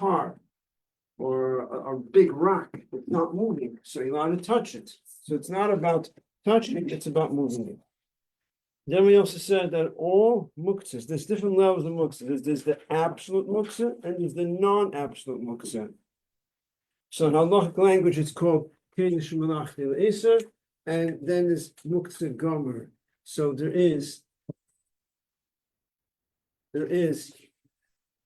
car or a big rock. It's not moving, so you're allowed to touch it. So it's not about touching it, it's about moving it. Then we also said that all muktzahs, there's different levels of muktzah. There's the absolute muktzah and there's the non-absolute muktzah. So in halachic language, it's called Kiddush Malachti L'Iser, and then there's muktzah gomer. So there is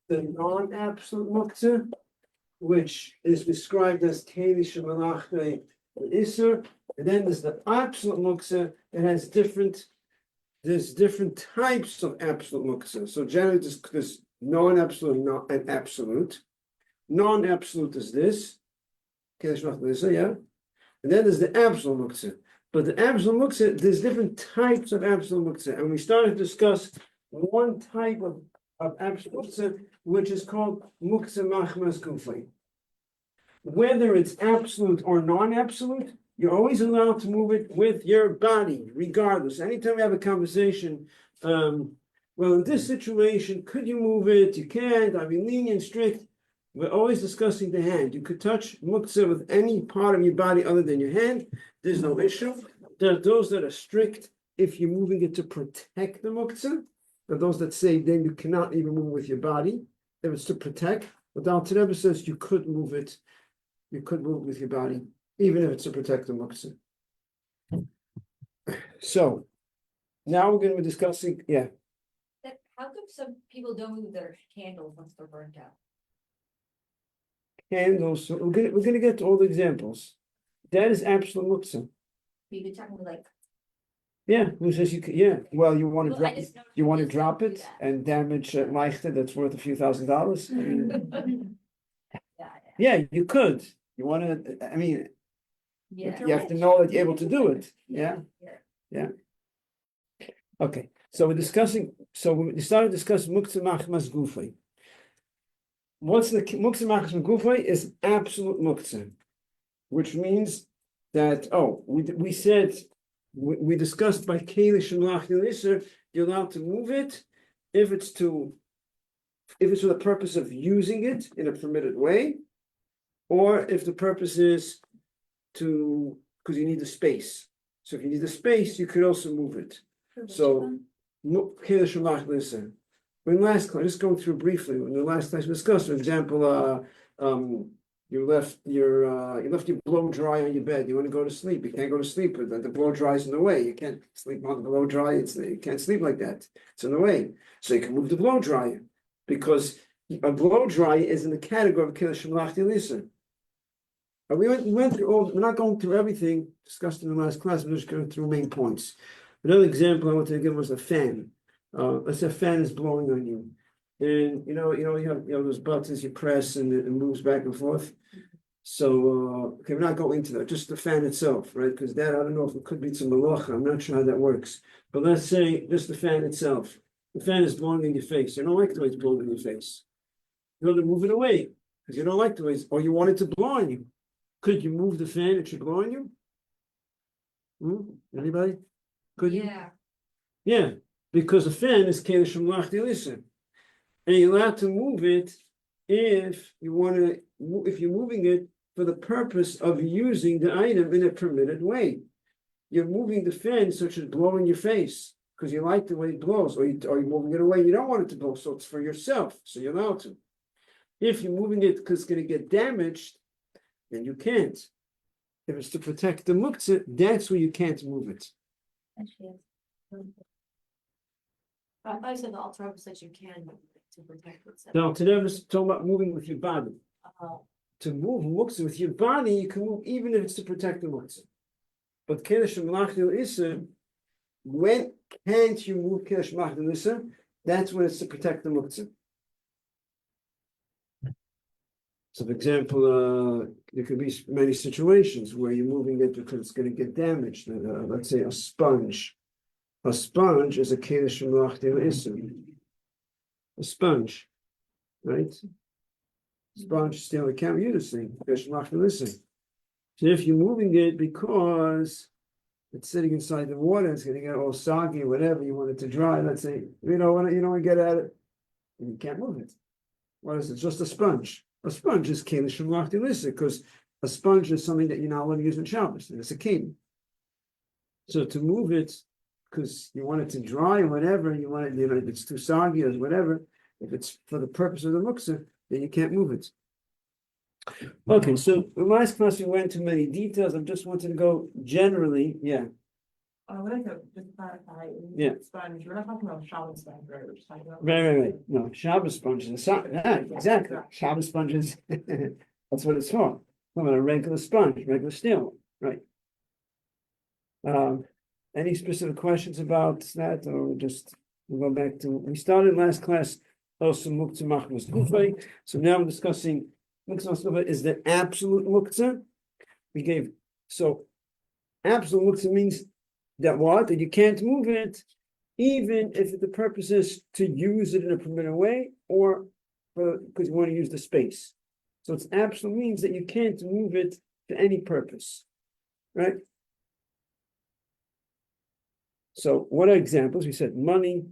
the non-absolute muktzah, which is described as Kiddush Malachti L'Iser, and then there's the absolute muktzah. It has there's different types of absolute muktzah. So generally, there's non-absolute and absolute. Non-absolute is this. Yeah. And then there's the absolute muktzah. But the absolute muktzah, there's different types of absolute muktzah. And we started to discuss one type of absolute muktzah, which is called muktzah machmas gufay. Whether it's absolute or non-absolute, you're always allowed to move it with your body, regardless. Anytime we have a conversation, well, in this situation, could you move it? You can't. I mean, lenient, strict. We're always discussing the hand. You could touch muktzah with any part of your body other than your hand. There's no issue. There are those that are strict if you're moving it to protect the muktzah. There are those that say then you cannot even move with your body if it's to protect. But the Alter Rebbe says you could move it. You could move with your body, even if it's to protect the muktzah. So now we're going to be discussing, yeah. How come some people don't move their candles once they're burnt out? Candles. So we're going to get to all the examples. That is absolute muktzah. You could talk like. Yeah, who says you could? Yeah. Well, you want to Well, drop. You want to drop it and damage leichte that's worth a few $1,000s. I mean, yeah, you could. You want to? I mean, you have to know that you're able to do it. Yeah. Okay. So we're discussing. So we started discussing muktzah machmas gufay. What's the muktzah machmas gufay is absolute muktzah, which means that we said we discussed by kelish and lachil iser, you're allowed to move it if it's for the purpose of using it in a permitted way, or if the purpose is because you need the space. So if you need the space, you could also move it. So kelish and lachil iser. In last class, just going through briefly, in the last class we discussed, for example, you left your blow dry on your bed. You want to go to sleep. You can't go to sleep, but the blow dry is in the way. You can't sleep on the blow dry. You can't sleep like that. It's in the way. So you can move the blow dryer because a blow dryer is in the category of kiddush malachti l'isur. We went through all. We're not going through everything discussed in the last class. We're just going through main points. Another example I wanted to give was a fan. Let's say a fan is blowing on you, and you have those buttons you press and it moves back and forth. So okay, we're not going into that. Just the fan itself, right? Because that I don't know if it could be some malacha. I'm not sure how that works. But let's say just the fan itself. The fan is blowing in your face. You don't like the way it's blowing in your face. You want to move it away because you don't like the way or you want it to blow on you. Could you move the fan? It should blow on you. Anybody? Could you? Yeah. Because a fan is kelish malachti l'isur, and you're allowed to move it if you're moving it for the purpose of using the item in a permitted way. You're moving the fan so it should blow in your face because you like the way it blows, or you're moving it away. You don't want it to blow, so it's for yourself. So you're allowed to. If you're moving it because it's going to get damaged, then you can't. If it's to protect the muktzah, that's where you can't move it. I said the Alter Rebbe says you can move it to protect it. No, today we're talking about moving with your body. To move muktzah with your body, you can move even if it's to protect the muktzah. But kiddush malachti l'isur, when can't you move kiddush malachti l'isur? That's when it's to protect the muktzah. So, for example, there could be many situations where you're moving it because it's going to get damaged. Let's say a sponge. A sponge is a kiddush malachti l'isur. A sponge, right? Sponge still a camera. You just think kiddush malachti l'isur. So if you're moving it because it's sitting inside the water, it's going to get all soggy, whatever you want it to dry. Let's say you don't want to get at it, and you can't move it. What is it? Just a sponge. a sponge is keli shemlachti lissa, because a sponge is something that you're not allowed to use in Shabbos, and it's a keli. So to move it, because you want it to dry or whatever, you want it, if it's too soggy or whatever, if it's for the purpose of the muktzah, then you can't move it. Okay, so in last class we went into many details. I just wanted to go generally, yeah. I would like to just clarify. Yeah. Sponge, we're not talking about Shabbos sponge, right? We're just talking about. Right. No, Shabbos sponges. Exactly. Shabbos sponges. That's what it's for. From a regular sponge, regular steel one, right? Any specific questions about that, or just we'll go back to we started last class also muktzah machmas gufay. So now we're discussing muktzah machmas gufay is the absolute muktzah. We gave so absolute muktzah means that what? That you can't move it, even if the purpose is to use it in a permitted way or because you want to use the space. So it's absolute means that you can't move it to any purpose, right? So what are examples? We said money,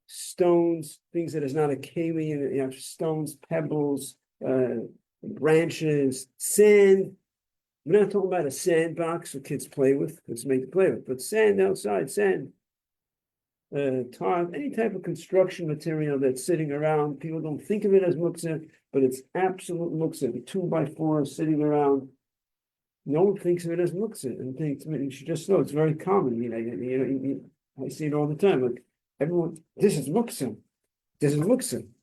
stones, things that is not a keli, you have stones, pebbles, branches, sand. We're not talking about a sandbox for kids play with, it's made to play with, but sand outside, sand, tar, any type of construction material that's sitting around. People don't think of it as muktzah, but it's absolute muktzah. The 2x4 sitting around. No one thinks of it as muktzah and thinks, you should just know it's very common. I see it all the time. Like everyone, this is muktzah,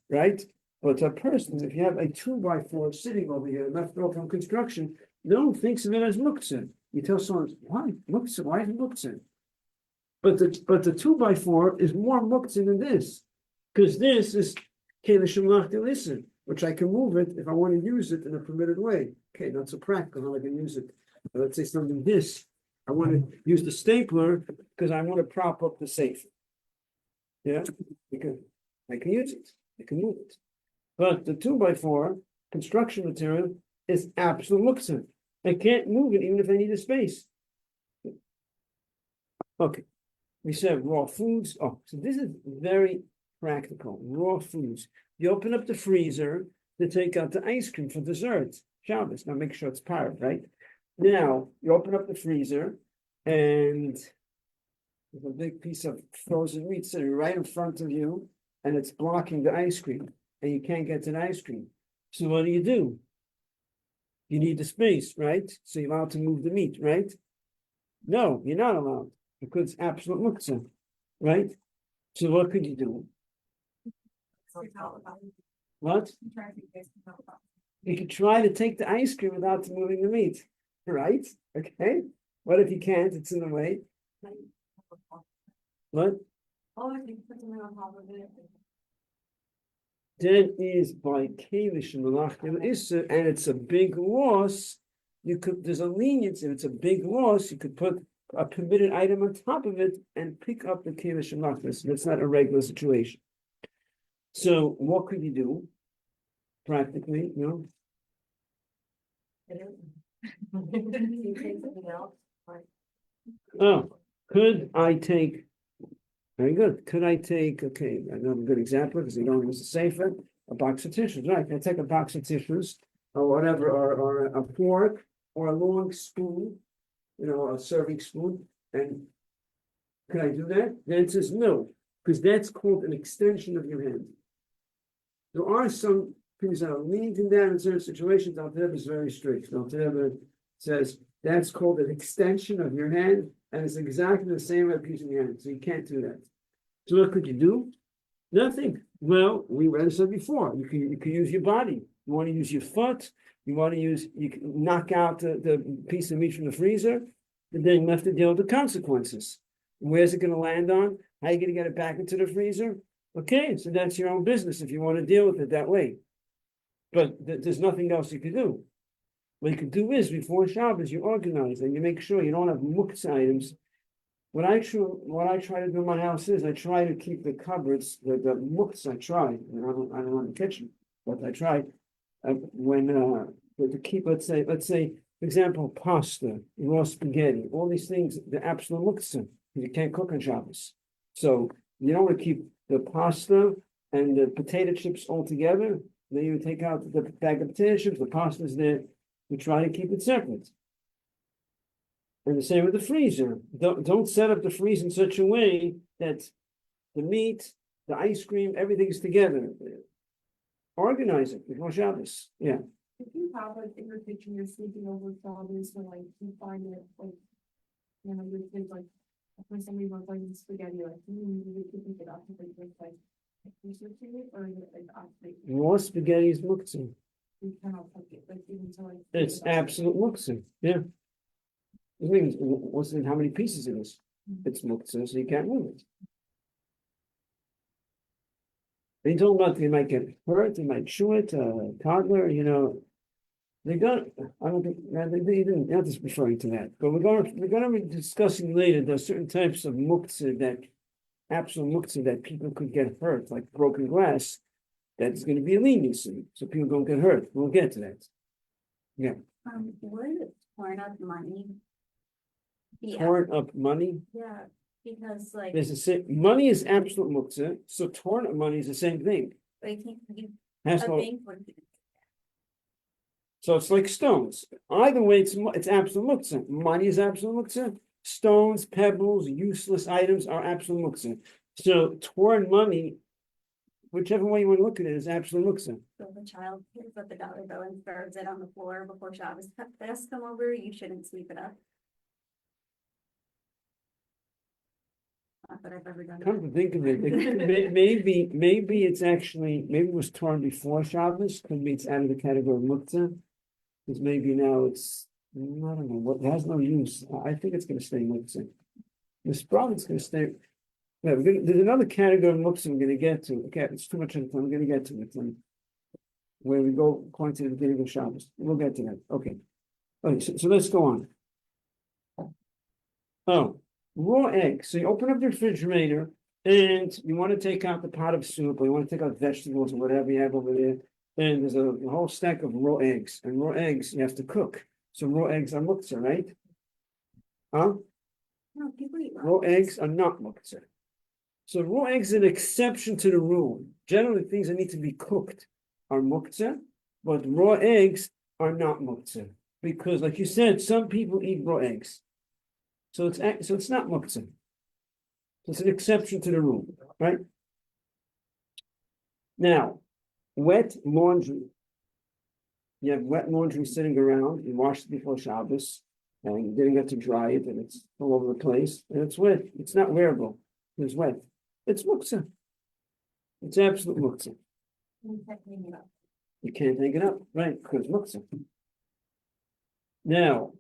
right? But a person, if you have a 2x4 sitting over here, left over from construction, no one thinks of it as muktzah. You tell someone, why muktzah? Why is it muktzah? But the 2x4 is more muktzah than this, because this is keli shemlachti listen, which I can move it if I want to use it in a permitted way. Okay, not so practical how I can use it. But let's say something this. I want to use the stapler because I want to prop up the safe. Yeah, because I can use it. I can move it. But the 2x4 construction material is absolute muktzah. I can't move it even if I need a space. Okay, we said raw foods. Oh, so this is very practical. Raw foods. You open up the freezer to take out the ice cream for dessert. Shabbos. Now make sure it's parrot, right? Now you open up the freezer and there's a big piece of frozen meat sitting right in front of you, and it's blocking the ice cream, and you can't get to the ice cream. So what do? You need the space, right? So you're allowed to move the meat, right? No, you're not allowed because it's absolute muktzah, right? So what could you do? What? You could try to take the ice cream without moving the meat, right? Okay. What if you can't? It's in the way. What? Oh, I think put them on top of it. That is by keli shemlachti lissa, and it's a big loss. There's a leniency. If it's a big loss, you could put a permitted item on top of it and pick up the keli shemlachti lissa. That's not a regular situation. So what could you do? Practically, Oh, could I take? Very good. Could I take? Okay, another good example because you don't use the safer. A box of tissues, right? Can I take a box of tissues or whatever, or a fork or a long spoon, a serving spoon, and can I do that? The answer is no, because that's called an extension of your hand. There are some things that are lenient in that in certain situations. Al Rebbe is very strict. Al Rebbe says that's called an extension of your hand, and it's exactly the same as a piece of your hand. So you can't do that. So what could you do? Nothing. Well, we read this before. You can use your body. You want to use your foot. You can knock out the piece of meat from the freezer, and then you have to deal with the consequences. Where's it going to land on? How are you going to get it back into the freezer? Okay, so that's your own business if you want to deal with it that way. But there's nothing else you can do. What you can do is, before Shabbos, you organize and you make sure you don't have muktzah items. What I try to do in my house is I try to keep the cupboards, the muktzah. I try. I don't want the kitchen, but I try to keep. Let's say, for example, pasta, raw spaghetti, all these things. The absolute muktzah. You can't cook on Shabbos, so you don't want to keep the pasta and the potato chips all together. Then you take out the bag of potato chips, the pasta is there. We try to keep it separate. And the same with the freezer. Don't set up the freezer in such a way that the meat, the ice cream, everything's together. Organize it before Shabbos. Yeah. If you have like in your kitchen, you're sleeping over Shabbos, and like you find it like, you know, your kids like, when somebody wants like spaghetti, like you pick it up, and like researching it, or is it like actually Raw spaghetti is muktzah. you cannot cook it, like even to like. It's absolute muktzah. Yeah. The thing is, what's in how many pieces it is? It's muktzah, so you can't move it. They told about they might get hurt, they might chew it, toddler, you know. They got, I don't think, they didn't, not just referring to that, but we're gonna be discussing later, there's certain types of muktzah that, absolute muktzah that people could get hurt, like broken glass, that's gonna be a leniency, so people don't get hurt. We'll get to that. Yeah. Would torn up money? Yeah, Torn up money, yeah, because like, there's a same, money is absolute muktzah, so torn up money is the same thing. I think you, Has a no, bank would. so it's like stones. Either way, it's absolute muktzah. Money is absolute muktzah. Stones, pebbles, useless items are absolute muktzah. So torn money, whichever way you want to look at it, is absolute muktzah. So the child picks up the dollar bill and throws it on the floor before Shabbos guests come over, you shouldn't sweep it up. Not that I've ever done. Come to think of it, maybe it's actually, maybe it was torn before Shabbos, could be it's out of the category of muktzah. Because maybe now it's, I don't know, what has no use. I think it's going to stay muktzah. This problem's going to stay. Yeah, there's another category of muktzah we're going to get to. Okay, it's too much of time. We're going to get to it. Where we go according to the beginning of Shabbos. We'll get to that. Okay. Okay, so let's go on. Oh, raw eggs. So you open up the refrigerator and you want to take out the pot of soup, or you want to take out vegetables or whatever you have over there. And there's a whole stack of raw eggs, and raw eggs you have to cook. So raw eggs are muktzah, right? Huh? No, people eat Raw eggs are not muktzah. So raw eggs are an exception to the rule. Generally, things that need to be cooked are muktzah, but raw eggs are not muktzah. Because, like you said, some people eat raw eggs. So it's not muktzah. It's an exception to the rule, right? Now, wet laundry. You have wet laundry sitting around, you washed it before Shabbos, and you didn't get to dry it, and it's all over the place, and it's wet. It's not wearable. It's wet. It's muktzah. It's absolute muktzah. You can't hang it up, right? Because muktzah. Now,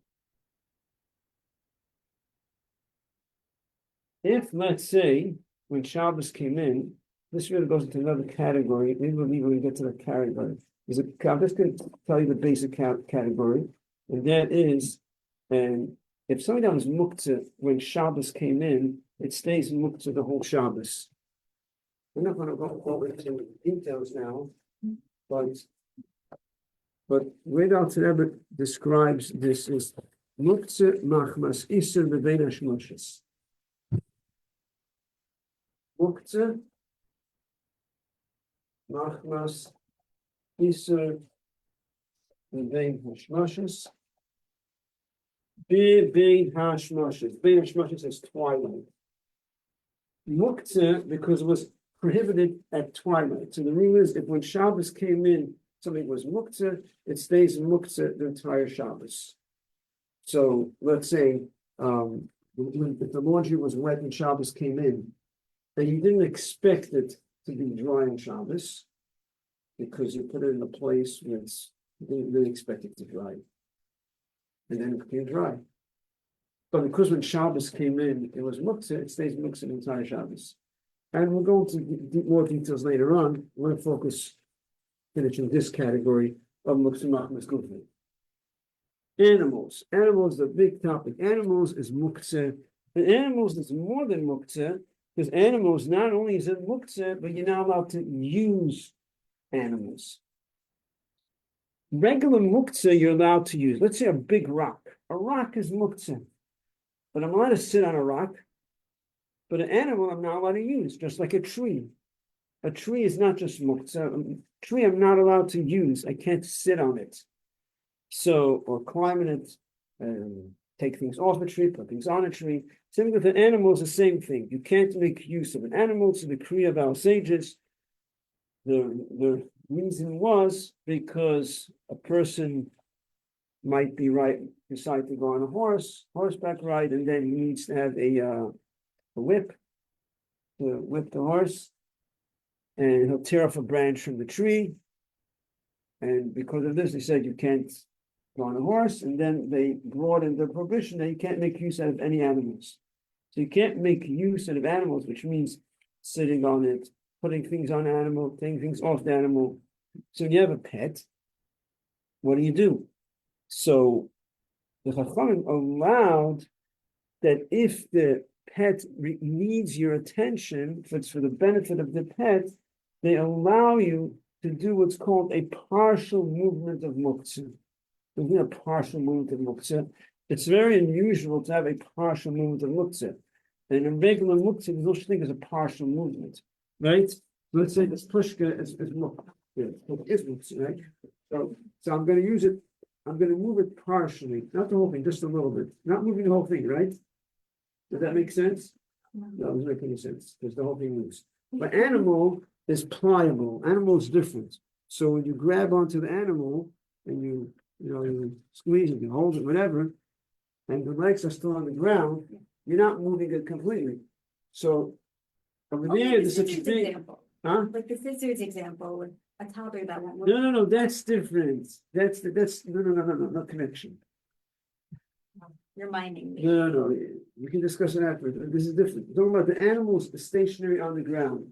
if let's say when Shabbos came in, this really goes into another category. Maybe we'll even get to the category. I'm just going to tell you the basic category, and that is, if somebody that was muktzah when Shabbos came in, it stays muktzah the whole Shabbos. We're not going to go over into the details now, but Rabbi Osdoba describes this as muktzah machmas iser bevein hashmoshes. Muktzah machmas iser bevein hashmoshes. Bevein hashmoshes. Bevein hashmoshes is twilight. Muktzah because it was prohibited at twilight. So the rule is if when Shabbos came in, something was muktzah, it stays muktzah the entire Shabbos. So let's say if the laundry was wet and Shabbos came in, and you didn't expect it to be dry on Shabbos because you put it in a place where you didn't really expect it to dry. And then it became dry. But because when Shabbos came in, it was muktzah, it stays muktzah the entire Shabbos. And we'll go into more details later on. We're going to focus, finishing this category of muktzah machmas gufay. Animals. Animals is a big topic. Animals is muktzah. And animals is more than muktzah, because animals not only is it muktzah, but you're not allowed to use animals. Regular muktzah you're allowed to use. Let's say a big rock. A rock is muktzah. But I'm allowed to sit on a rock. But an animal I'm not allowed to use, just like a tree. a tree is not just muktzah. A tree I'm not allowed to use. I can't sit on it. So, or climb in it, take things off a tree, put things on a tree. Same with an animal is the same thing. You can't make use of an animal. To the decree of our sages, the reason was because a person might be decide to go on a horseback ride, and then he needs to have a whip to whip the horse, and he'll tear off a branch from the tree. And because of this, they said you can't go on a horse, and then they brought in the prohibition that you can't make use out of any animals. So you can't make use out of animals, which means sitting on it, putting things on animal, taking things off the animal. So when you have a pet, what do? So the Chachamim allowed that if the pet needs your attention, if it's for the benefit of the pet, they allow you to do what's called a partial movement of muktzah. A partial movement of muktzah. It's very unusual to have a partial movement of muktzah. And in regular muktzah, there's no such thing as a partial movement, right? Let's say this pushka is muktzah, right? So I'm going to use it. I'm going to move it partially, not the whole thing, just a little bit. Not moving the whole thing, right? Does that make sense? No, it doesn't make any sense because the whole thing moves. But animal is pliable. Animal is different. So when you grab onto the animal and you squeeze it, you hold it, whatever, and the legs are still on the ground, you're not moving it completely. So over there, there's such a thing. Huh? Like the scissors example with a toddler that won't. No, that's different. That's no connection. You're minding me. No, we can discuss it after. This is different. We're talking about the animals stationary on the ground.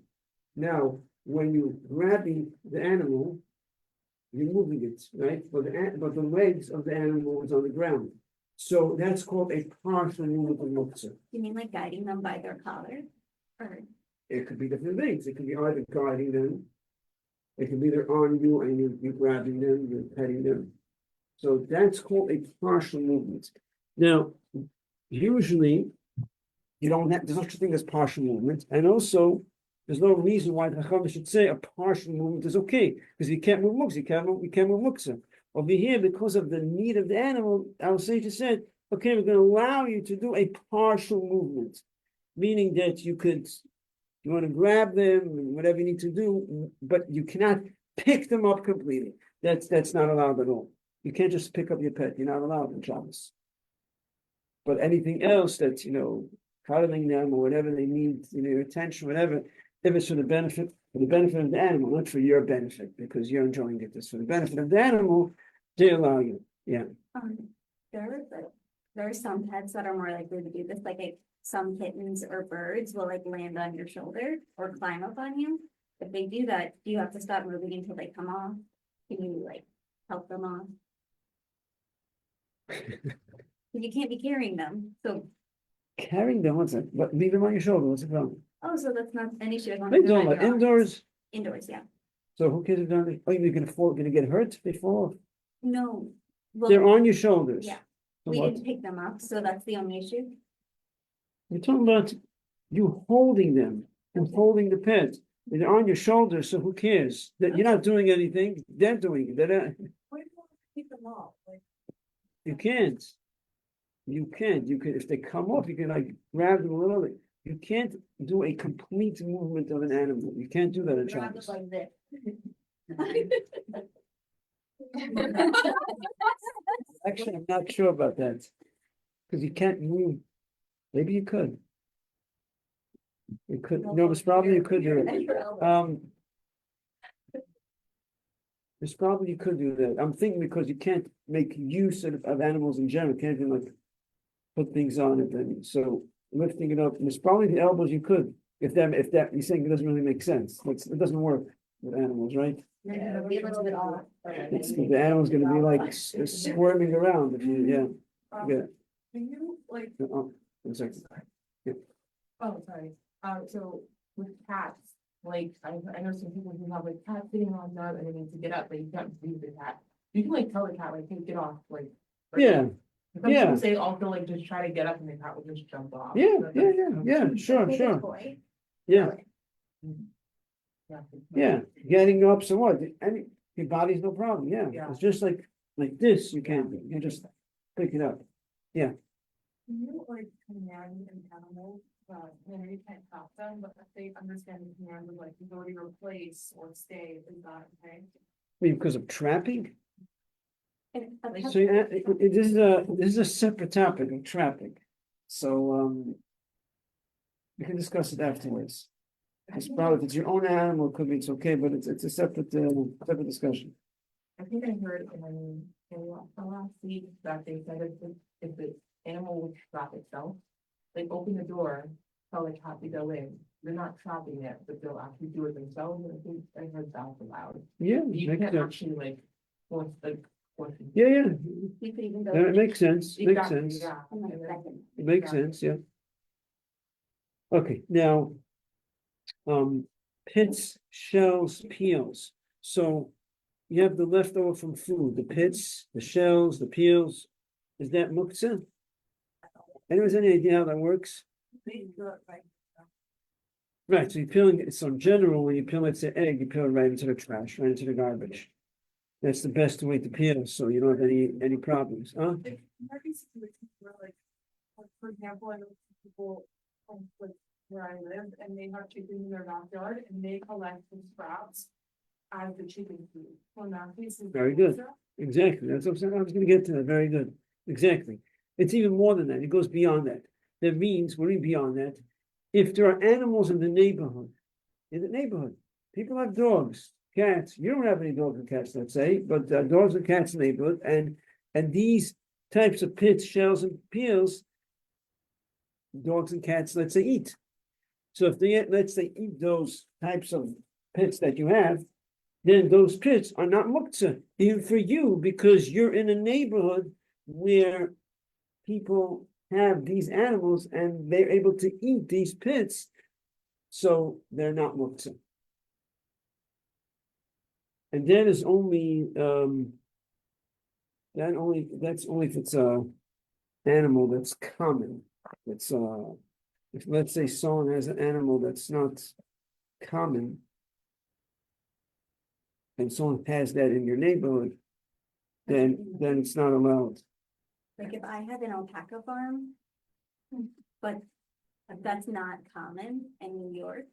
Now, when you grabbing the animal, you're moving it, right? But the legs of the animal is on the ground. So that's called a partial movement of muktzah. You mean like guiding them by their collar? Or It could be different things. It could be either guiding them, it could be they're on you and you're grabbing them, you're petting them. So that's called a partial movement. Now, usually you don't have, there's no such thing as partial movement, and also there's no reason why the Chacham should say a partial movement is okay, because you can't move muktzah, you can't move muktzah. Over here, because of the need of the animal, our sages said, okay, we're going to allow you to do a partial movement, meaning that you want to grab them and whatever you need to do, but you cannot pick them up completely. That's not allowed at all. You can't just pick up your pet. You're not allowed in Shabbos. But anything else that's, cuddling them or whatever they need, your attention, whatever, if it's for the benefit of the animal, not for your benefit, because you're enjoying it. It's for the benefit of the animal, they allow you. Yeah. There are some pets that are more likely to do this, like some kittens or birds will like land on your shoulder or climb up on you. If they do that, do you have to stop moving until they come off? Can you like help them off? You can't be carrying them, so. Carrying them, what's that? But leave them on your shoulder, what's the problem? Oh, so that's not an issue. What are you talking about? Indoors? Indoors, yeah. So who cares if they're you're gonna get hurt if they fall off? No. They're on your shoulders. Yeah. So We what? didn't pick them up, so that's the only issue. We're talking about you holding them and holding the pet. They're on your shoulders, so who cares? That you're not doing anything, they're doing it. Why do you want to keep them off? Like, You can't. You can't. You can if they come off, you can like grab them a little bit. You can't do a complete movement of an animal. You can't do that in Grab it Shabbos. like this. Actually, I'm not sure about that. Because you can't move. Maybe you could. You could, no, there's probably you could do it. There's probably you could do that. I'm thinking because you can't make use of animals in general. You can't even like put things on it. And so lifting it up, there's probably the elbows you could. If that you're saying it doesn't really make sense. It doesn't work with animals, right? Yeah, we looked it all. The animal's gonna be like squirming around if you, yeah. can you like, Oh, 1 second. oh, sorry, so with cats, like, I know some people who have like cats sitting on them and they need to get up, but you can't leave the cat. You can like tell the cat, like, hey, get off, like. Yeah, Some yeah. people say also like just try to get up and the cat will just jump off. yeah, So that's- sure. Yeah. Yeah, getting up, so what? Any, your body's no problem, yeah. It's just like this, you can't, you just pick it up. Can you like command an animal, you can't stop them, but if they understand the command of like, go to your place or stay, is that okay? Because of trapping? Okay. So this is a separate topic of trapping. So we can discuss it afterwards. It's probably if it's your own animal, it could be it's okay, but it's a separate separate discussion. I think I heard last week that they said if the animal would trap itself, like open the door, tell the cat to go in. They're not trapping it, but they'll actually do it themselves, and I think I heard that aloud. Yeah, You makes can't sense. actually like force the force. Yeah, You could even go. it makes sense. Makes Exactly, sense. yeah. in like And then- seconds. It makes sense. Yeah. Okay, now, pits, shells, peels. So you have the leftover from food, the pits, the shells, the peels. Is that muktzah? Anyone has any idea how that works? Right, so you're peeling it. So in general, when you peel, let's say egg, you peel it right into the trash, right into the garbage. That's the best way to peel, so you don't have any problems, huh? There might be situations where like, for example, I know people, like, where I live, and they have chickens in their backyard, and they collect the scraps as the chicken food. So in that case. it's Very good. extra. Exactly, that's what I'm saying. I was gonna get to that. Very good. Exactly. It's even more than that. It goes beyond that. That means, what do you mean beyond that? If there are animals in the neighborhood, people have dogs, cats. You don't have any dogs and cats, let's say, but dogs and cats in the neighborhood, and these types of pits, shells, and peels, dogs and cats, let's say, eat. So if they, let's say, eat those types of pits that you have, then those pits are not muktzah, even for you, because you're in a neighborhood where people have these animals and they're able to eat these pits, so they're not muktzah. And that is only that's only if it's a animal that's common. It's if let's say someone has an animal that's not common, and someone has that in your neighborhood, then it's not allowed. Like if I had an alpaca farm, but that's not common in New York.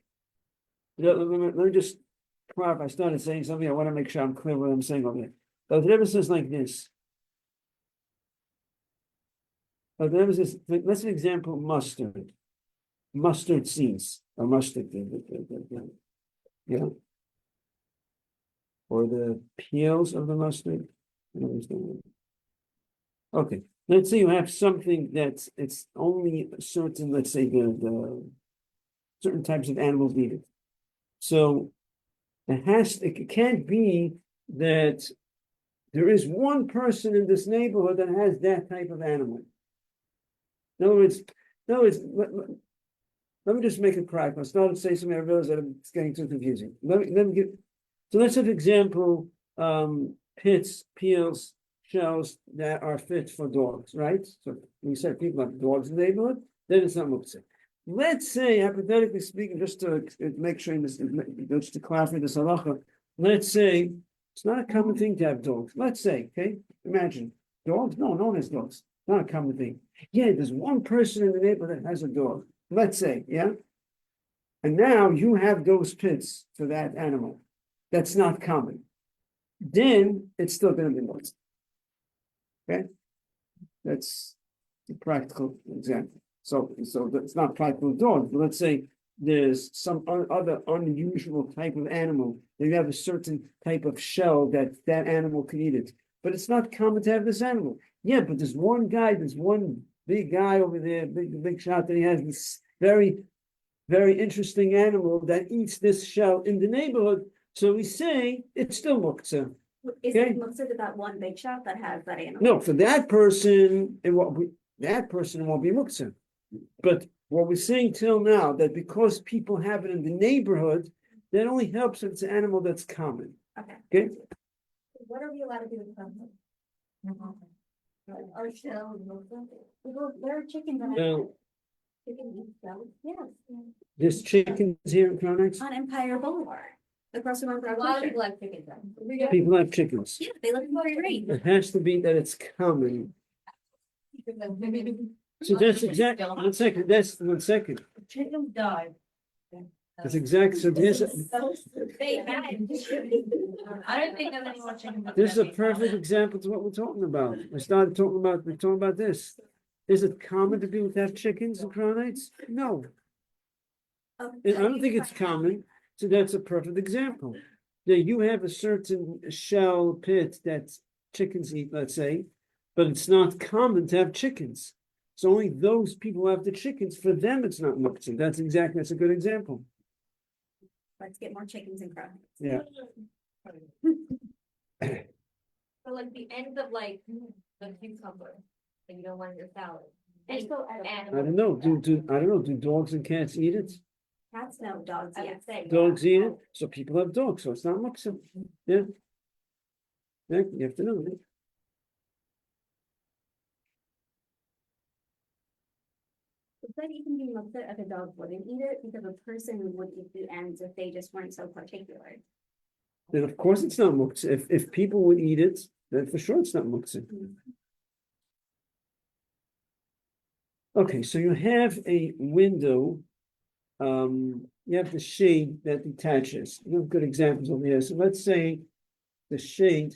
Let me just clarify. I started saying something. I want to make sure I'm clear what I'm saying over here. But the Rebbe says like this. But the Rebbe says, let's an example, mustard seeds, or mustard, yeah, or the peels of the mustard. Okay, let's say you have something that's it's only certain, let's say the certain types of animals need it. So it can't be that there is one person in this neighborhood that has that type of animal. In other words, let me just make it practical. I started to say something, I realized that it's getting too confusing. Let me give, so let's have example, pits, peels, shells that are fit for dogs, right? So we said people have dogs in the neighborhood, then it's not muktzah. Let's say, hypothetically speaking, just to make sure this, just to clarify this halacha, let's say it's not a common thing to have dogs. Let's say, okay, imagine dogs. No one has dogs. Not a common thing. Yeah, there's one person in the neighborhood that has a dog. Let's say, yeah, and now you have those pits for that animal. That's not common. Then it's still going to be muktzah. Okay, that's the practical example. So it's not practical dogs, but let's say there's some other unusual type of animal. They have a certain type of shell that animal can eat it, but it's not common to have this animal. Yeah, but there's one big guy over there, big shot, that he has this very, very interesting animal that eats this shell in the neighborhood. So we say it's still muktzah. Is Okay. it muktzah to that one big shop that has that animal? No, for that person, it won't be muktzah. But what we're saying till now, that because people have it in the neighborhood, that only helps if it's an animal that's common. Okay. Okay. What are we allowed to do with them? Our shell, there are chickens that Now, chicken eat shells, yes, there's chickens here in Cronex. on Empire Boulevard. across the road from A our lot of kosher. people like chicken breast. People have chickens. Yeah, they look great. It has to be that it's common. So that's exact, one second, that's one second. Chicken died. That's exact, so this, They had. I don't think there's any more chicken. this is a perfect example to what we're talking about. We're talking about this. Is it common to people to have chickens and crownites? No, Oh, I don't think it's common, so that's a perfect example. Now, you have a certain shell pit that chickens eat, let's say, but it's not common to have chickens. So only those people who have the chickens, for them, it's not muktzah. That's a good example. Let's get more chickens and crowns. Yeah. So like the end of like the cucumber, that you don't want in your salad. And so I don't know, do dogs and cats eat it? Cats, no, dogs, I yes. would say. Dogs eat it, so people have dogs, so it's not muktzah. Yeah. Yeah, you have to know it. Would that even be muktzah if a dog wouldn't eat it? Because a person would eat the ends if they just weren't so particular. Then of course it's not muktzah. If people would eat it, then for sure it's not muktzah. Okay, so you have a window. You have the shade that detaches. You have good examples over here. So let's say the shade,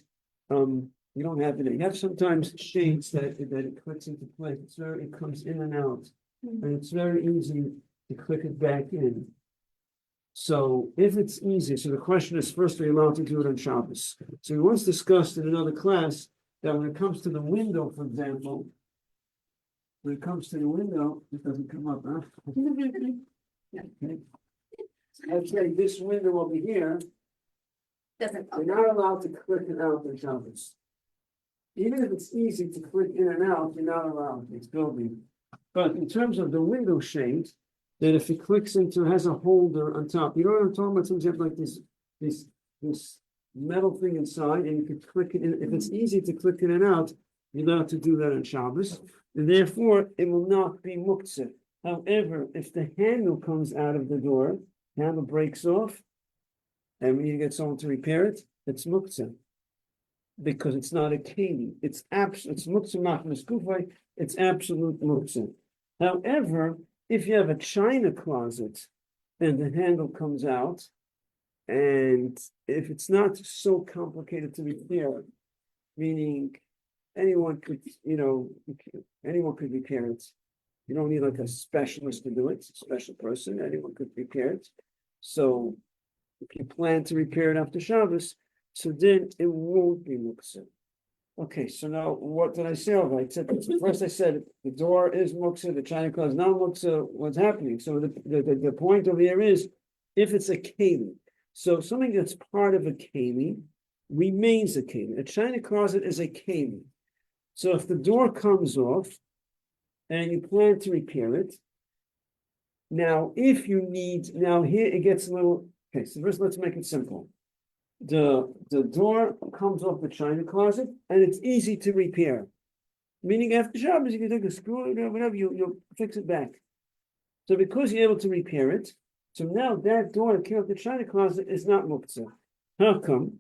you don't have it. You have sometimes shades that it clicks into place. It comes in and out, and it's very easy to click it back in. So if it's easy, so the question is, first, are you allowed to do it on Shabbos? So we once discussed in another class that when it comes to the window, for example, when it comes to the window, it doesn't come up, huh? Okay. Let's say this window over here, Doesn't. you're not allowed to click it out on Shabbos. Even if it's easy to click in and out, you're not allowed, it's building. But in terms of the window shade, that if it clicks into, has a holder on top, you know what I'm talking about? Sometimes you have like this metal thing inside, and you can click it in. If it's easy to click in and out, you're allowed to do that on Shabbos, and therefore it will not be muktzah. However, if the handle comes out of the door, handle breaks off, and we need to get someone to repair it, it's muktzah. Because it's not a keli. It's muktzah machmas gufay, it's absolute muktzah. However, if you have a china closet and the handle comes out, and if it's not so complicated to repair, meaning anyone could repair it. You don't need like a specialist to do it, it's a special person, anyone could repair it. So if you plan to repair it after Shabbos, so then it won't be muktzah. Okay, so now what did I say? First I said the door is muktzah, the china closet is not muktzah. What's happening? So the point over here is if it's a keli, so something that's part of a keli remains a keli. A china closet is a keli. So if the door comes off and you plan to repair it, now if you need, now here it gets a little, okay, so first let's make it simple. The door comes off the china closet and it's easy to repair. Meaning after Shabbos, you can take a screw, whatever, you'll fix it back. So because you're able to repair it, so now that door that came off the china closet is not muktzah. How come?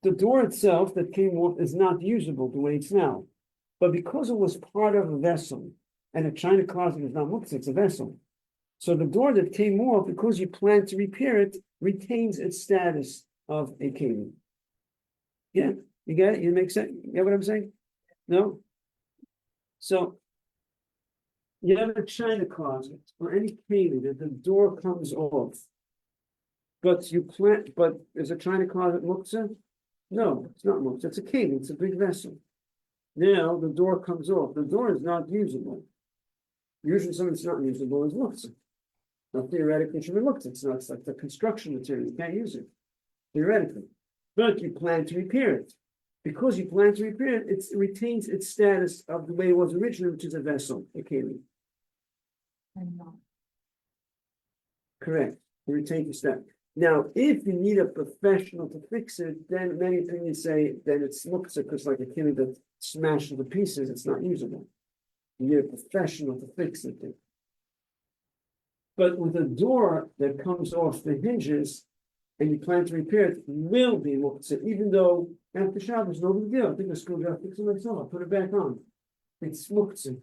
The door itself that came off is not usable the way it's now. But because it was part of a vessel, and a china closet is not muktzah, it's a vessel. So the door that came off, because you plan to repair it, retains its status of a keli. Yeah, you get it? You make sense? You get what I'm saying? No? So you have a china closet or any keli that the door comes off, but is a china closet muktzah? No, it's not muktzah, it's a keli, it's a big vessel. Now the door comes off. The door is not usable. Usually something that's not usable is muktzah. Now theoretically it should be muktzah. It's like the construction material. You can't use it. Theoretically. But you plan to repair it. Because you plan to repair it, it retains its status of the way it was originally, which is a vessel, a keli. Correct. It retains its status. Now, if you need a professional to fix it, then many opinions say then it's muktzah, because like a keli that smashed to pieces, it's not usable. You need a professional to fix it. But with a door that comes off the hinges, and you plan to repair it, will be muktzah, even though after Shabbos, no big deal. I think the screwdriver, fix it myself, I'll put it back on. It's muktzah.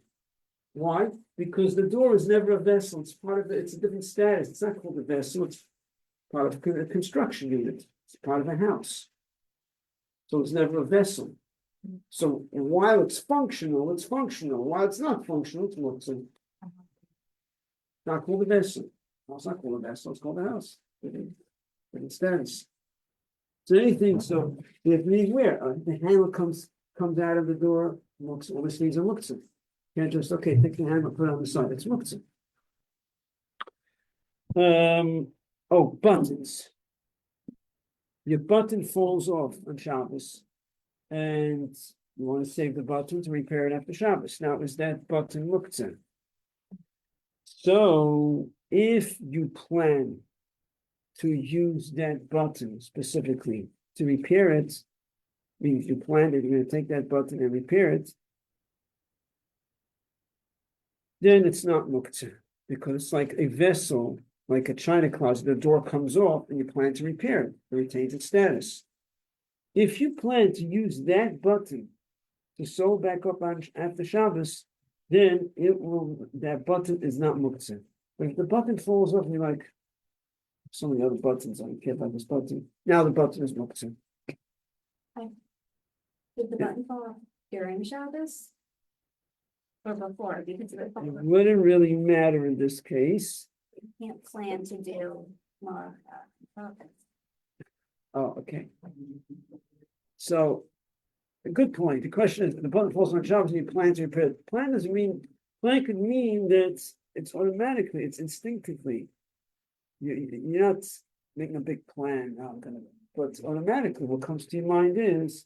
Why? Because the door is never a vessel. It's part of it's a different status. It's not called a vessel. It's part of a construction unit. It's part of a house. So it's never a vessel. So while it's functional, it's functional. While it's not functional, it's muktzah. Not called a vessel. No, it's not called a vessel. It's called a house. Different status. So anything. So if the handle comes out of the door, muktzah. All this means a muktzah. You can't just take the hammer, put it on the side. It's muktzah. Buttons. Your button falls off on Shabbos, and you want to save the button to repair it after Shabbos. Now, is that button muktzah? So, if you plan to use that button specifically to repair it, means you plan that you're going to take that button and repair it, then it's not muktzah, because it's like a vessel, like a china closet. The door comes off and you plan to repair it. It retains its status. If you plan to use that button to sew back up on after Shabbos, then that button is not muktzah. But if the button falls off and you're like, so many other buttons, I don't care about this button. Now the button is muktzah. Did the button fall off during Shabbos? Or before, because of It wouldn't really matter in this case. you can't plan to do more. Oh, okay. So, a good point. The question is, the button falls on Shabbos and you plan to repair it. Plan could mean that it's automatically, it's instinctively. You're not making a big plan. But automatically what comes to your mind is,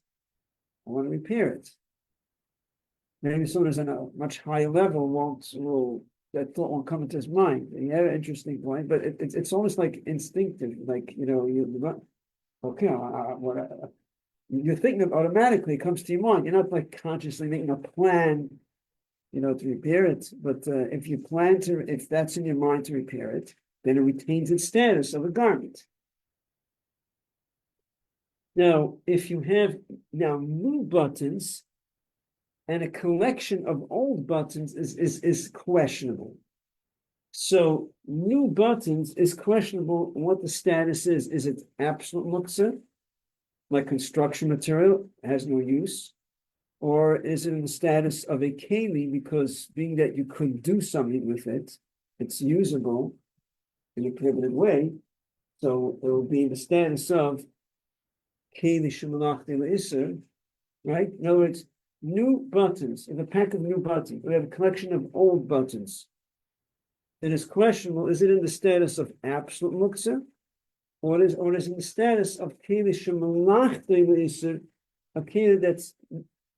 I want to repair it. Maybe someone who's on a much higher level that thought won't come into his mind. You have an interesting point, but it's almost like instinctive, like you're thinking of automatically, it comes to your mind. You're not like consciously making a plan, to repair it. But if that's in your mind to repair it, then it retains its status of a garment. Now, if you have new buttons, and a collection of old buttons is questionable. So new buttons is questionable what the status is. Is it absolute muktzah, like construction material, has no use? Or is it in the status of a keli, because being that you could do something with it, it's usable in a prohibited way, so it will be in the status of keli shemalachti le'isur, right? In other words, new buttons, in a pack of new buttons, we have a collection of old buttons. It is questionable, is it in the status of absolute muktzah, or is it in the status of keli shemalachti le'isur, a keli that's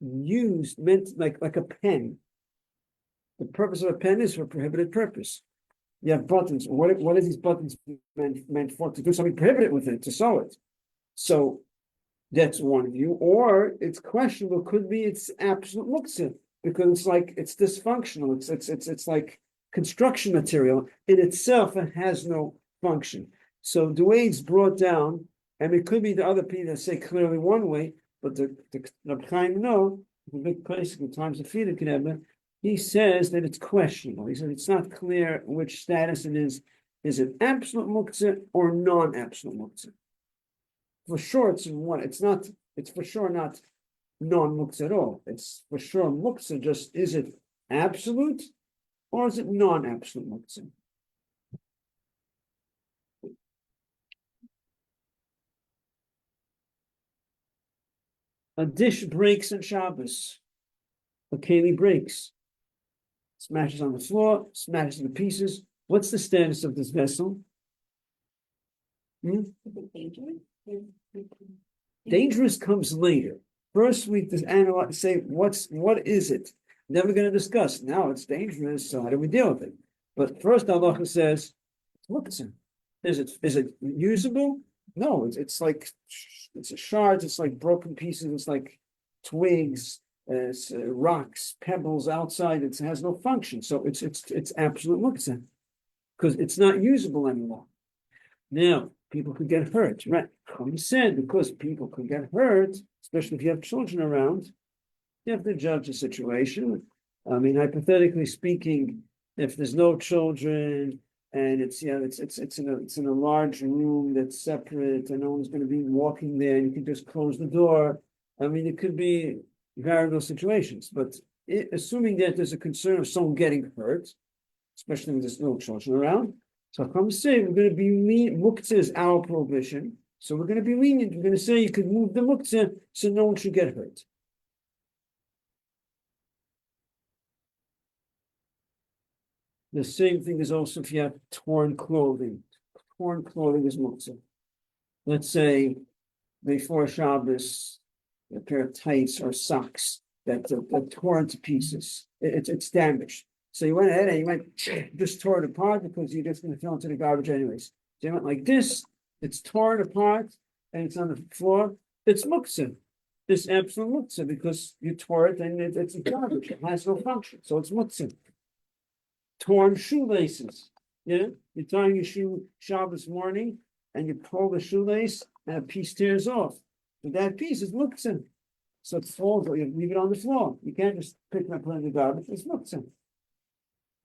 used, meant like a pen. The purpose of a pen is for a prohibited purpose. You have buttons. What is these buttons meant for? To do something prohibited with it, to sew it. So that's one view, or it's questionable. Could be it's absolute muktzah, because it's dysfunctional. It's like construction material in itself. It has no function. So the way it's brought down, and it could be the other people that say clearly one way, but the Rabbi Chaim the big place in times of Fida Kedema, he says that it's questionable. He said it's not clear which status it is. Is it absolute muktzah or non-absolute muktzah? For sure, it's in one. It's not. It's for sure not non-muktzah at all. It's for sure muktzah. Just is it absolute or is it non-absolute muktzah? A dish breaks on Shabbos. A keli breaks. Smashes on the floor. Smashes into pieces. What's the status of this vessel? Dangerous comes later. First, we just analyze, say what is it? Never going to discuss. Now it's dangerous, so how do we deal with it? But first, Allah says, muktzah. Is it usable? No, it's like it's a shards. It's like broken pieces. It's like twigs, rocks, pebbles outside. It has no function. So it's absolute muktzah because it's not usable anymore. Now, people could get hurt, right? He said because people could get hurt, especially if you have children around, you have to judge the situation. I mean, hypothetically speaking, if there's no children and it's in a large room that's separate and no one's going to be walking there, and you can just close the door. I mean, it could be variable situations, but assuming that there's a concern of someone getting hurt, especially when there's no children around. So I'm saying we're going to be muktzah is our prohibition. So we're going to be lenient. We're going to say you could move the muktzah so no one should get hurt. The same thing is also if you have torn clothing. Torn clothing is muktzah. Let's say before Shabbos, a pair of tights or socks that are torn to pieces. It's damaged. So you went ahead and you went just tore it apart because you're just going to throw it into the garbage anyways. So you went like this, it's torn apart and it's on the floor. It's muktzah. It's absolute muktzah because you tore it and it's a garbage. It has no function. So it's muktzah. Torn shoelaces. Yeah, you're tying your shoe Shabbos morning and you pull the shoelace and a piece tears off. But that piece is muktzah. So it falls, or you leave it on the floor. You can't just pick it up and put it in the garbage. It's muktzah.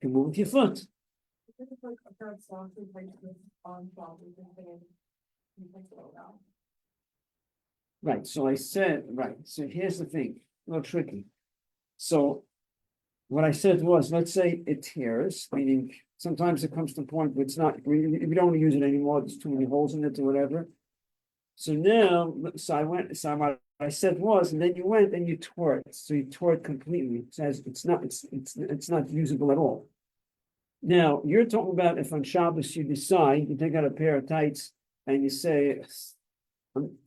You can move with your foot. Right. So I said, right. So here's the thing, a little tricky. So what I said was, let's say it tears, meaning sometimes it comes to a point where it's not, we don't want to use it anymore. There's too many holes in it or whatever. So now, what I said was, and then you went and you tore it. So you tore it completely. It says it's not usable at all. Now you're talking about if on Shabbos you decide you take out a pair of tights and you say,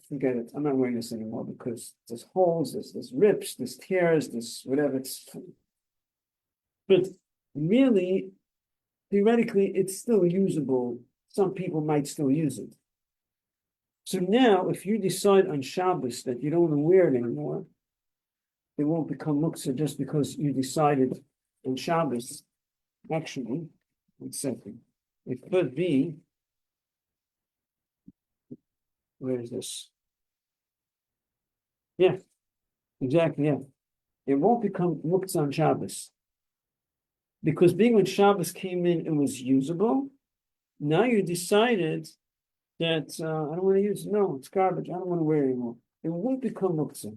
forget it, I'm not wearing this anymore because there's holes, there's rips, there's tears, there's whatever. But really, theoretically, it's still usable. Some people might still use it. So now, if you decide on Shabbos that you don't want to wear it anymore, it won't become muktzah just because you decided on Shabbos. Actually, one second. It could be. Where is this? Yeah, exactly. Yeah, it won't become muktzah on Shabbos because being when Shabbos came in, it was usable. Now you decided that I don't want to use it. No, it's garbage. I don't want to wear it anymore. It won't become muktzah.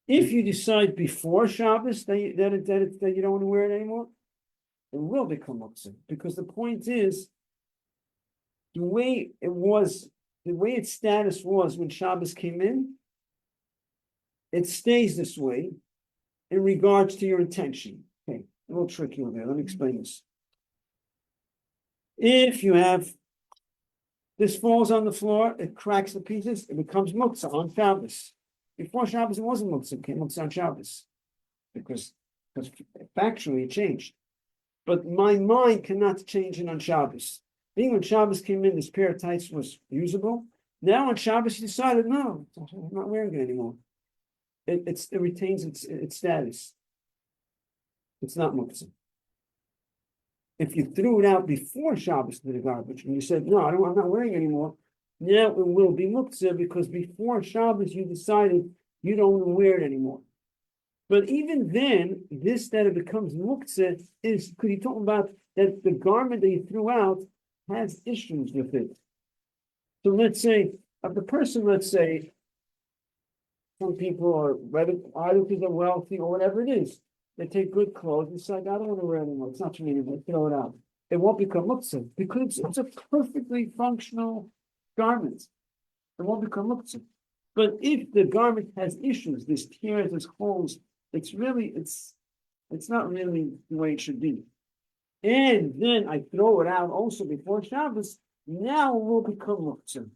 If you decide before Shabbos that you don't want to wear it anymore, it will become muktzah. Because the point is, the way its status was when Shabbos came in, it stays this way in regards to your intention. Okay, a little tricky over there. Let me explain this. If you have this falls on the floor, it cracks the pieces, it becomes muktzah on Shabbos. Before Shabbos, it wasn't muktzah, it became muktzah on Shabbos. Because factually it changed. But my mind cannot change it on Shabbos. Being when Shabbos came in, this pair of tights was usable. Now on Shabbos, you decided, no, I'm not wearing it anymore. It retains its status. It's not muktzah. If you threw it out before Shabbos to the garbage and you said, no, I'm not wearing it anymore, now it will be muktzah because before Shabbos you decided you don't want to wear it anymore. But even then, that it becomes muktzah is because you're talking about that the garment that you threw out has issues with it. So let's say, let's say, some people are either because they're wealthy or whatever it is. They take good clothes and say, I don't want to wear it anymore. It's not for me anymore. Throw it out. It won't become muktzah because it's a perfectly functional garment. It won't become muktzah. But if the garment has issues, there's tears, there's holes, it's not really the way it should be. And then I throw it out also before Shabbos, now it will become muktzah.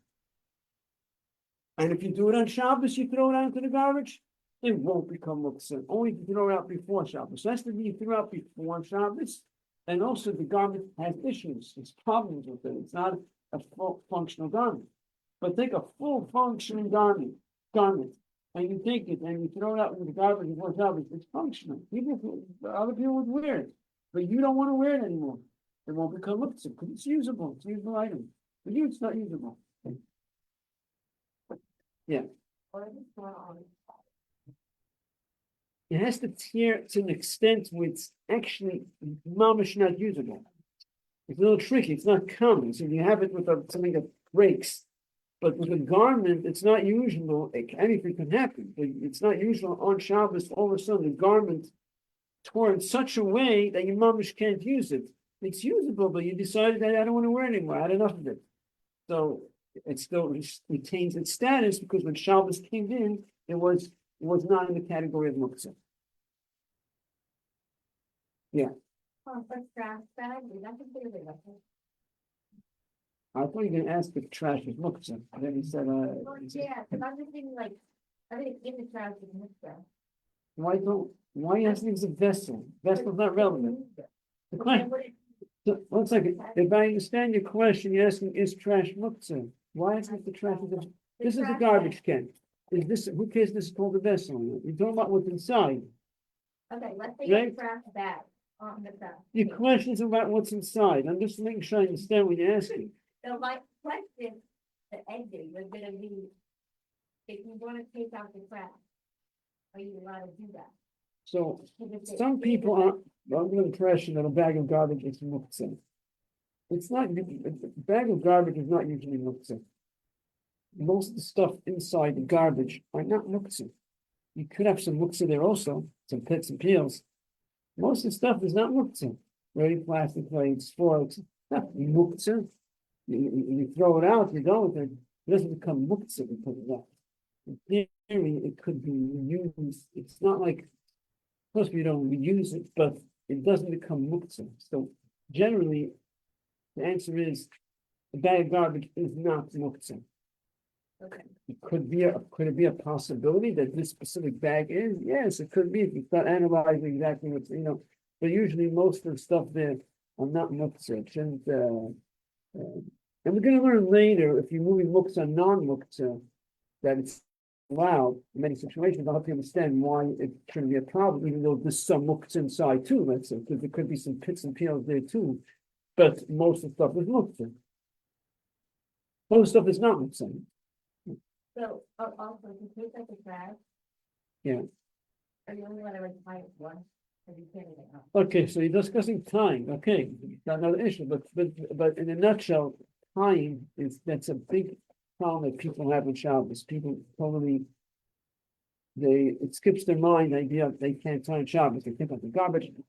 And if you do it on Shabbos, you throw it out into the garbage, it won't become muktzah. Only if you throw it out before Shabbos. So that's the you throw out before Shabbos. And also the garment has issues. There's problems with it. It's not a full functional garment. But take a full functioning garment, and you take it and you throw it out into the garbage before Shabbos. It's functional. Other people would wear it. But you don't want to wear it anymore. It won't become muktzah because it's usable. It's a usable item. For you, it's not usable. Or is it more on? It has to tear to an extent where it's actually mamish not usable. It's a little tricky, it's not common, so you have it with something that breaks. But with a garment, it's not usual, anything can happen, but it's not usual on Shabbos, all of a sudden the garment tore in such a way that your mamish can't use it. It's usable, but you decided that I don't want to wear it anymore, I had enough of it. So it still retains its status because when Shabbos came in, it was not in the category of muktzah. Oh, for trash bag, is that considered a weapon? I thought you were gonna ask if trash is muktzah, and then you said, Well, yeah, because I'm just thinking like, everything in the trash is mixed up. why are you asking if it's a vessel? Vessel's not relevant. The question, one second, if I understand your question, you're asking, is trash muktzah? Why is it the trash? This is a garbage can. Is this, who cares this is called a vessel? You're talking about what's inside. Okay, let's say Right. a trash bag on the trash. Your question is about what's inside. I'm just making sure I understand what you're asking. So my question, the ending was gonna be, if you wanna take out the trash, are you allowed to do that? So Because if some it's- people are under the impression that a bag of garbage is muktzah. It's not, a bag of garbage is not usually muktzah. Most of the stuff inside the garbage are not muktzah. You could have some muktzah there also, some pits and peels. Most of the stuff is not muktzah. Ready plastic plates, forks, not muktzah. You throw it out, you go with it. It doesn't become muktzah because of that. In theory, it could be reused. It's not like, of course, we don't reuse it, but it doesn't become muktzah. So generally, the answer is a bag of garbage is not muktzah. Okay. Could it be a possibility that this specific bag is? Yes, it could be if you start analyzing exactly what's, but usually most of the stuff there are not muktzah. And we're going to learn later if you're moving muktzah, non-muktzah, that it's allowed in many situations. I'll help you understand why it shouldn't be a problem, even though there's some muktzah inside too, let's say, because there could be some pits and peels there too. But most of the stuff is muktzah. Most stuff is not muktzah. So, also, if you take out the trash. Yeah. Are you only allowed to retire it once, or you can't even out? Okay, so you're discussing time, okay, not another issue, but in a nutshell, time that's a big problem that people have with Shabbos. People totally, it skips their mind, the idea they can't tie on Shabbos. They think of the garbage, the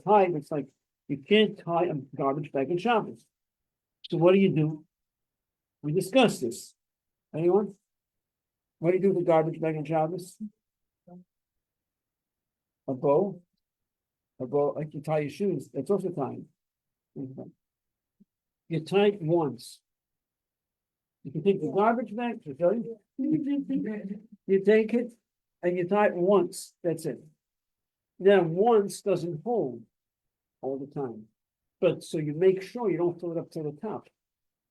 tie, it's like, you can't tie a garbage bag in Shabbos. So what do? We discussed this. Anyone? What do you do with the garbage bag in Shabbos? A bow? Like you tie your shoes, that's also tying. Okay. You tie it once. You can take the garbage bag, to tell you. You take it and you tie it once, that's it. Now, once doesn't hold all the time. But so you make sure you don't fill it up to the top.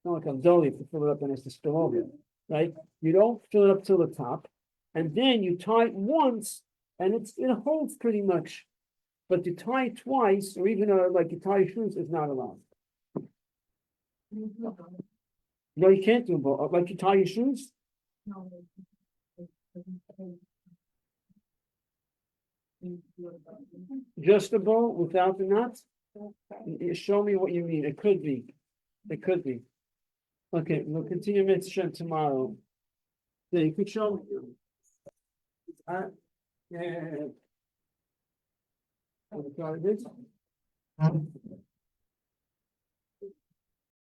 Not like a dolly, if you fill it up and it's to spill over, right? You don't fill it up to the top, and then you tie it once, and it holds pretty much. But to tie it twice, or even like you tie your shoes, is not allowed. No, you can't do both. Like you tie your shoes, just a bow without the knots. Show me what you mean. It could be. It could be. Okay, we'll continue mitzvah tomorrow. Yeah, you could show me. Yeah. What is?